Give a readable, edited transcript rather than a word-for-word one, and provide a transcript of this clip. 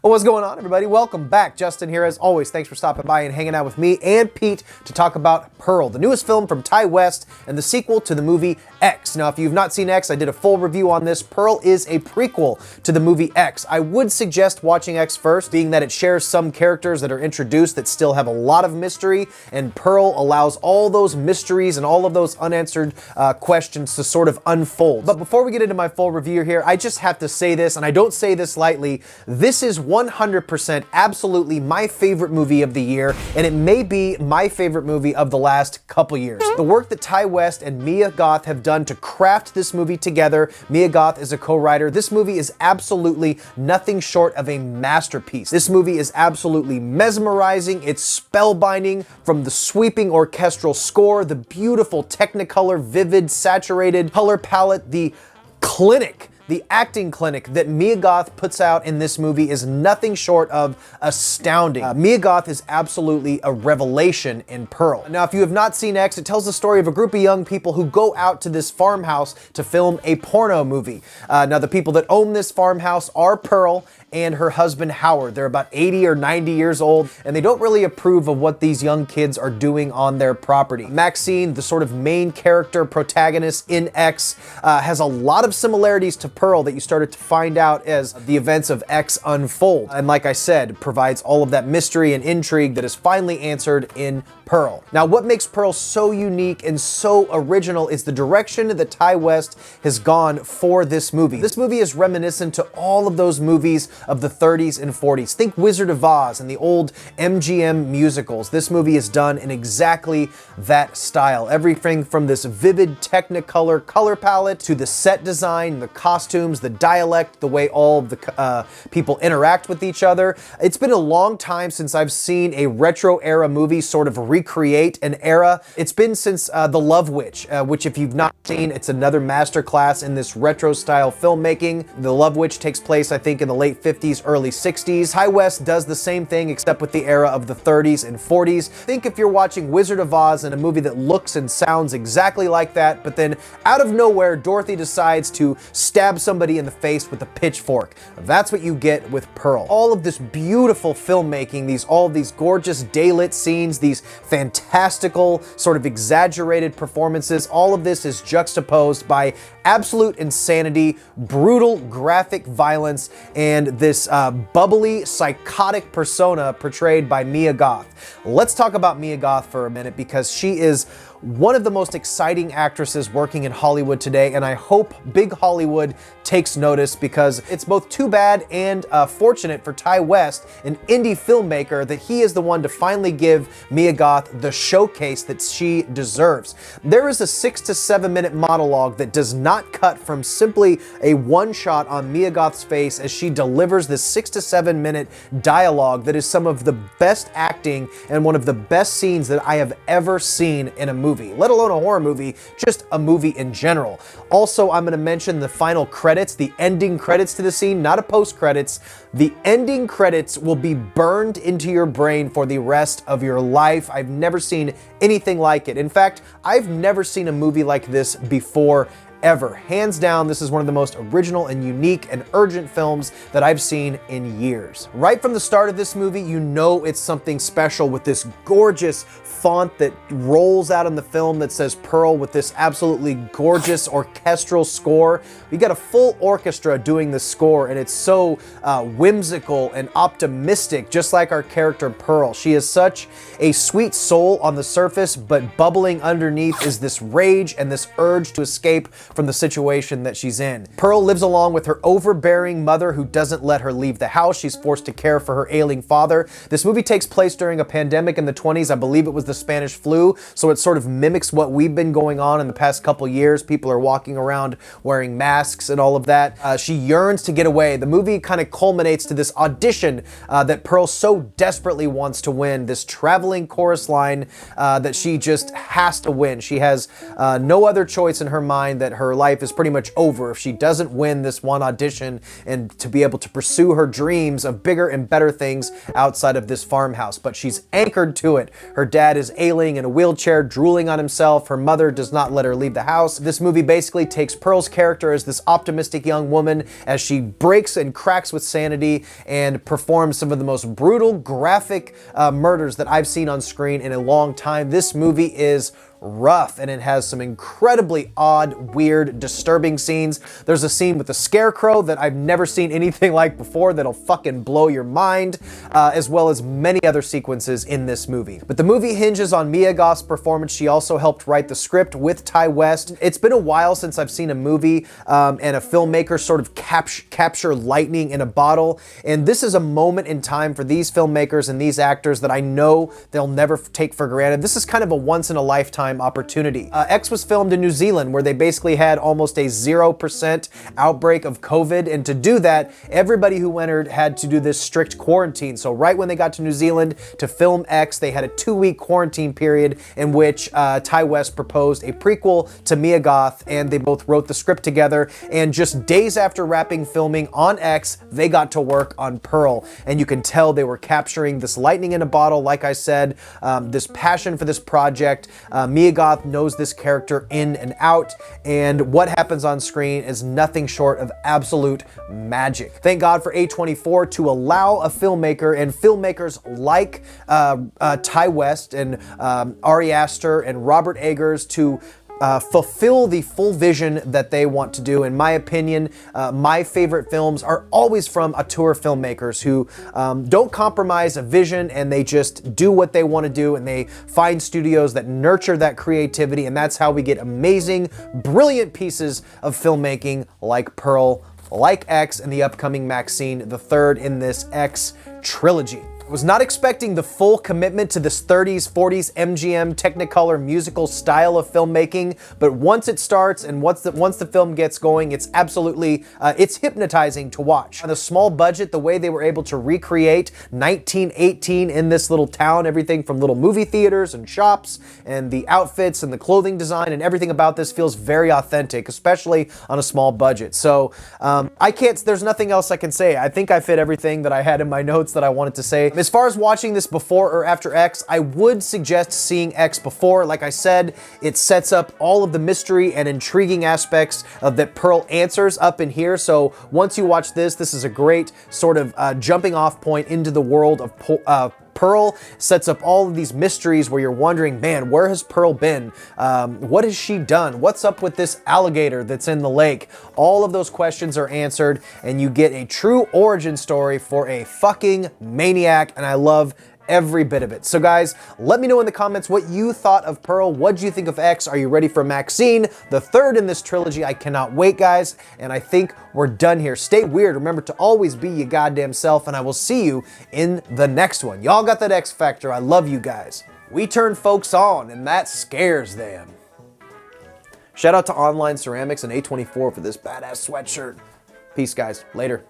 Well, what's going on, everybody? Welcome back. Justin here. As always, thanks for stopping by and hanging out with me and Pete to talk about Pearl, the newest film from Ty West and the sequel to the movie X. Now, if you've not seen X, I did a full review on this. Pearl is a prequel to the movie X. I would suggest watching X first, being that it shares some characters that are introduced that still have a lot of mystery, and Pearl allows all those mysteries and all of those unanswered questions to sort of unfold. But before we get into my full review here, I just have to say this, and I don't say this lightly, this is 100% absolutely my favorite movie of the year, and it may be my favorite movie of the last couple years. The work that Ty West and Mia Goth have done to craft this movie together, Mia Goth is a co-writer, this movie is absolutely nothing short of a masterpiece. This movie is absolutely mesmerizing, it's spellbinding, from the sweeping orchestral score, the beautiful technicolor, vivid, saturated color palette, the acting clinic that Mia Goth puts out in this movie is nothing short of astounding. Mia Goth is absolutely a revelation in Pearl. Now, if you have not seen X, it tells the story of a group of young people who go out to this farmhouse to film a porno movie. Now, the people that own this farmhouse are Pearl and her husband Howard. They're about 80 or 90 years old, and they don't really approve of what these young kids are doing on their property. Maxine, the sort of main character protagonist in X, has a lot of similarities to Pearl that you started to find out as the events of X unfold. And like I said, provides all of that mystery and intrigue that is finally answered in Pearl. Now, what makes Pearl so unique and so original is the direction that Ty West has gone for this movie. This movie is reminiscent to all of those movies of the 30s and 40s. Think Wizard of Oz and the old MGM musicals. This movie is done in exactly that style. Everything from this vivid technicolor color palette to the set design, the costumes, the dialect, the way all of the people interact with each other. It's been a long time since I've seen a retro era movie sort of recreate an era. It's been since The Love Witch, which if you've not seen, it's another masterclass in this retro style filmmaking. The Love Witch takes place, I think, in the late 50s, early 60s. Ty West does the same thing except with the era of the 30s and 40s. Think if you're watching Wizard of Oz and a movie that looks and sounds exactly like that, but then out of nowhere, Dorothy decides to stab somebody in the face with a pitchfork. That's what you get with Pearl. All of this beautiful filmmaking, all of these gorgeous daylit scenes, these fantastical, sort of exaggerated performances, all of this is juxtaposed by absolute insanity, brutal graphic violence, and this bubbly, psychotic persona portrayed by Mia Goth. Let's talk about Mia Goth for a minute because she is one of the most exciting actresses working in Hollywood today, and I hope big Hollywood takes notice because it's both too bad and fortunate for Ty West, an indie filmmaker, that he is the one to finally give Mia Goth the showcase that she deserves. There is a 6 to 7 minute monologue that does not cut from simply a one shot on Mia Goth's face as she delivers this 6 to 7 minute dialogue that is some of the best acting and one of the best scenes that I have ever seen in a movie, let alone a horror movie, just a movie in general. Also, I'm going to mention the final credits, the ending credits to the scene, not a post-credits. The ending credits will be burned into your brain for the rest of your life. I've never seen anything like it. In fact, I've never seen a movie like this before, ever. Hands down, this is one of the most original and unique and urgent films that I've seen in years. Right from the start of this movie, you know it's something special with this gorgeous font that rolls out in the film that says Pearl with this absolutely gorgeous orchestral score. We got a full orchestra doing the score, and it's so whimsical and optimistic, just like our character Pearl. She is such a sweet soul on the surface, but bubbling underneath is this rage and this urge to escape from the situation that she's in. Pearl lives along with her overbearing mother who doesn't let her leave the house. She's forced to care for her ailing father. This movie takes place during a pandemic in the 20s. I believe it was the Spanish flu, so it sort of mimics what we've been going on in the past couple years. People are walking around wearing masks and all of that. She yearns to get away. The movie kind of culminates to this audition that Pearl so desperately wants to win, this traveling chorus line that she just has to win. She has no other choice in her mind that her life is pretty much over if she doesn't win this one audition and to be able to pursue her dreams of bigger and better things outside of this farmhouse. But she's anchored to it. Her dad is ailing in a wheelchair, drooling on himself. Her mother does not let her leave the house. This movie basically takes Pearl's character as this optimistic young woman as she breaks and cracks with sanity and performs some of the most brutal, graphic murders that I've seen on screen in a long time. This movie is rough, and it has some incredibly odd, weird, disturbing scenes. There's a scene with a scarecrow that I've never seen anything like before that'll fucking blow your mind, as well as many other sequences in this movie. But the movie hinges on Mia Goth's performance. She also helped write the script with Ty West. It's been a while since I've seen a movie and a filmmaker sort of capture lightning in a bottle, and this is a moment in time for these filmmakers and these actors that I know they'll never take for granted. This is kind of a once-in-a-lifetime opportunity. X was filmed in New Zealand, where they basically had almost a 0% outbreak of COVID, and to do that, everybody who entered had to do this strict quarantine. So right when they got to New Zealand to film X, they had a 2-week quarantine period in which Ty West proposed a prequel to Mia Goth, and they both wrote the script together, and just days after wrapping filming on X, they got to work on Pearl, and you can tell they were capturing this lightning in a bottle, like I said, this passion for this project. Mia Goth knows this character in and out, and what happens on screen is nothing short of absolute magic. Thank God for A24 to allow a filmmaker and filmmakers like Ty West and Ari Aster and Robert Eggers to fulfill the full vision that they want to do. In my opinion, my favorite films are always from auteur filmmakers who don't compromise a vision, and they just do what they want to do, and they find studios that nurture that creativity, and that's how we get amazing, brilliant pieces of filmmaking like Pearl, like X, and the upcoming Maxine, the third in this X trilogy. Was not expecting the full commitment to this 30s, 40s MGM Technicolor musical style of filmmaking, but once it starts and once the film gets going, it's absolutely, it's hypnotizing to watch. On a small budget, the way they were able to recreate 1918 in this little town, everything from little movie theaters and shops, and the outfits and the clothing design and everything about this feels very authentic, especially on a small budget. So there's nothing else I can say. I think I fit everything that I had in my notes that I wanted to say. As far as watching this before or after X, I would suggest seeing X before. Like I said, it sets up all of the mystery and intriguing aspects that Pearl answers up in here. So once you watch this is a great sort of jumping off point into the world of Pearl. Sets up all of these mysteries where you're wondering, man, where has Pearl been? What has she done? What's up with this alligator that's in the lake? All of those questions are answered, and you get a true origin story for a fucking maniac, and I love every bit of it. So guys, let me know in the comments what you thought of Pearl. What do you think of X? Are you ready for Maxine, the third in this trilogy? I cannot wait, guys, and I think we're done here. Stay weird. Remember to always be your goddamn self, and I will see you in the next one. Y'all got that X factor. I love you guys. We turn folks on, and that scares them. Shout out to Online Ceramics and A24 for this badass sweatshirt. Peace, guys. Later.